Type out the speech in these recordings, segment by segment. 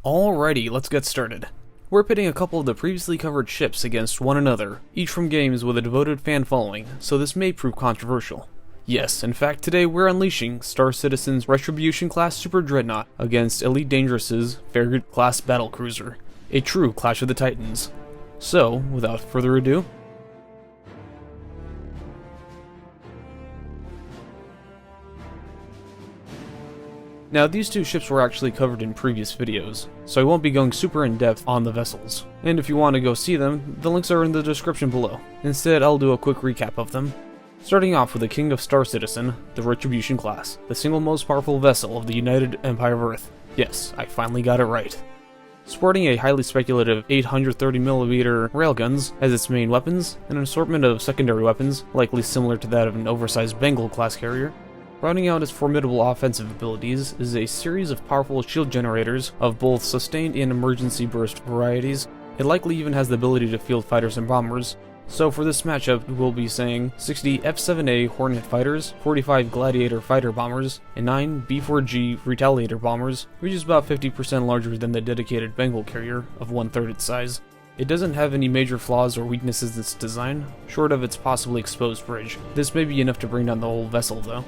Alrighty, let's get started. We're pitting a couple of the previously covered ships against one another, each from games with a devoted fan following, so this may prove controversial. Yes, in fact today we're unleashing Star Citizen's Retribution class Super Dreadnought against Elite Dangerous's Farragut class battlecruiser, a true Clash of the Titans. So, without further ado, now these two ships were actually covered in previous videos, so I won't be going super in depth on the vessels, and if you want to go see them, the links are in the description below. Instead, I'll do a quick recap of them. Starting off with the King of Star Citizen, the Retribution class, the single most powerful vessel of the United Empire of Earth. Yes, I finally got it right. Sporting a highly speculative 830mm railguns as its main weapons, and an assortment of secondary weapons, likely similar to that of an oversized Bengal class carrier. Rounding out its formidable offensive abilities is a series of powerful shield generators of both sustained and emergency burst varieties. It likely even has the ability to field fighters and bombers. So for this matchup, we'll be saying 60 F-7A Hornet fighters, 45 Gladiator fighter bombers, and 9 B-4G Retaliator bombers, which is about 50% larger than the dedicated Bengal carrier of 1/3 its size. It doesn't have any major flaws or weaknesses in its design, short of its possibly exposed bridge. This may be enough to bring down the whole vessel though.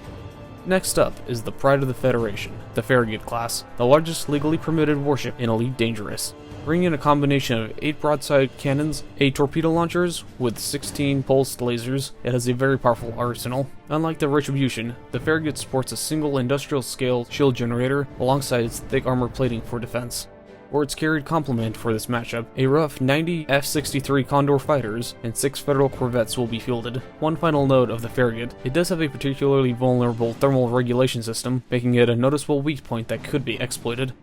Next up is the Pride of the Federation, the Farragut class, the largest legally permitted warship in Elite Dangerous. Bringing in a combination of 8 broadside cannons, 8 torpedo launchers, with 16 pulsed lasers, it has a very powerful arsenal. Unlike the Retribution, the Farragut sports a single industrial-scale shield generator alongside its thick armor plating for defense. Or its carried complement for this matchup, a rough 90 F-63 Condor fighters and 6 Federal Corvettes will be fielded. One final note of the Farragut, it does have a particularly vulnerable thermal regulation system, making it a noticeable weak point that could be exploited.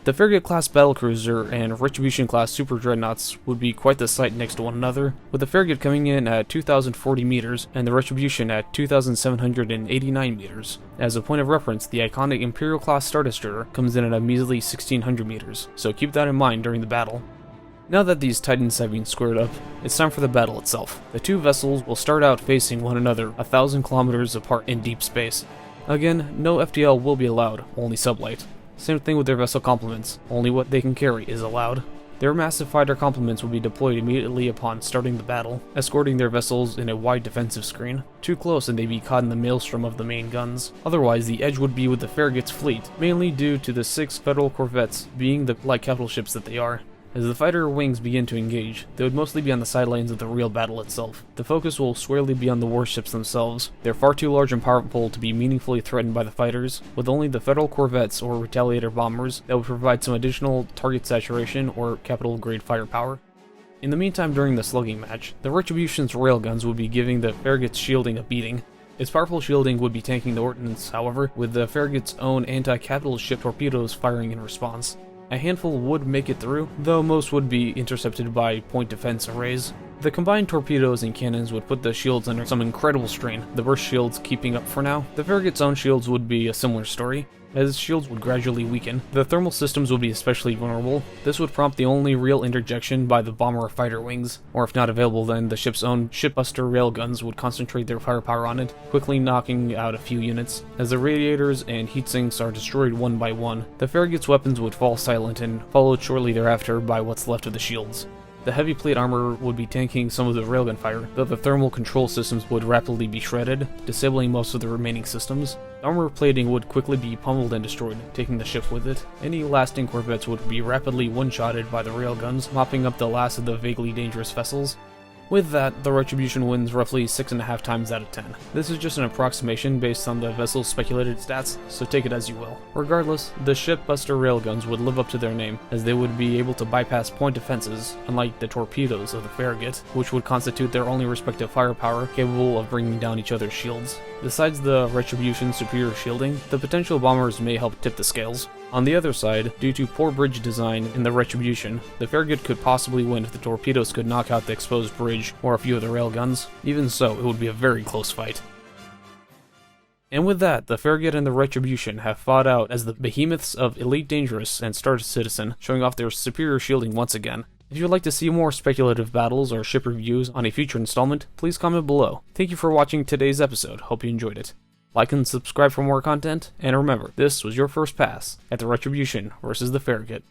The Farragut class battlecruiser and Retribution class super dreadnoughts would be quite the sight next to one another, with the Farragut coming in at 2,040 meters and the Retribution at 2,789 meters. As a point of reference, the iconic Imperial class Star Destroyer comes in at a measly 1,600 meters, so keep that in mind during the battle. Now that these titans have been squared up, it's time for the battle itself. The two vessels will start out facing one another 1,000 kilometers apart in deep space. Again, no FTL will be allowed, only sublight. Same thing with their vessel complements, only what they can carry is allowed. Their massive fighter complements will be deployed immediately upon starting the battle, escorting their vessels in a wide defensive screen. Too close and they'd be caught in the maelstrom of the main guns. Otherwise, the edge would be with the Farragut's fleet, mainly due to the 6 Federal Corvettes being the light capital ships that they are. As the fighter wings begin to engage, they would mostly be on the sidelines of the real battle itself. The focus will squarely be on the warships themselves. They're far too large and powerful to be meaningfully threatened by the fighters, with only the Federal Corvettes or Retaliator bombers that would provide some additional target saturation or capital grade firepower. In the meantime, during the slugging match, the Retribution's railguns would be giving the Farragut's shielding a beating. Its powerful shielding would be tanking the ordnance, however, with the Farragut's own anti-capital ship torpedoes firing in response. A handful would make it through, though most would be intercepted by point defense arrays. The combined torpedoes and cannons would put the shields under some incredible strain, the burst shields keeping up for now. The Farragut's own shields would be a similar story. As shields would gradually weaken, the thermal systems would be especially vulnerable. This would prompt the only real interjection by the bomber or fighter wings, or if not available then the ship's own shipbuster railguns would concentrate their firepower on it, quickly knocking out a few units. As the radiators and heat sinks are destroyed one by one, the Farragut's weapons would fall silent and followed shortly thereafter by what's left of the shields. The heavy plate armor would be tanking some of the railgun fire, though the thermal control systems would rapidly be shredded, disabling most of the remaining systems. The armor plating would quickly be pummeled and destroyed, taking the ship with it. Any lasting corvettes would be rapidly one-shotted by the railguns, mopping up the last of the vaguely dangerous vessels. With that, the Retribution wins roughly 6.5 times out of 10. This is just an approximation based on the vessel's speculated stats, so take it as you will. Regardless, the shipbuster railguns would live up to their name, as they would be able to bypass point defenses, unlike the torpedoes of the Farragut, which would constitute their only respective firepower capable of bringing down each other's shields. Besides the Retribution's superior shielding, the potential bombers may help tip the scales. On the other side, due to poor bridge design in the Retribution, the Farragut could possibly win if the torpedoes could knock out the exposed bridge or a few of the railguns. Even so, it would be a very close fight. And with that, the Farragut and the Retribution have fought out as the behemoths of Elite Dangerous and Star Citizen, showing off their superior shielding once again. If you'd like to see more speculative battles or ship reviews on a future installment, please comment below. Thank you for watching today's episode, hope you enjoyed it. Like and subscribe for more content, and remember, this was your first pass at the Retribution versus the Farragut.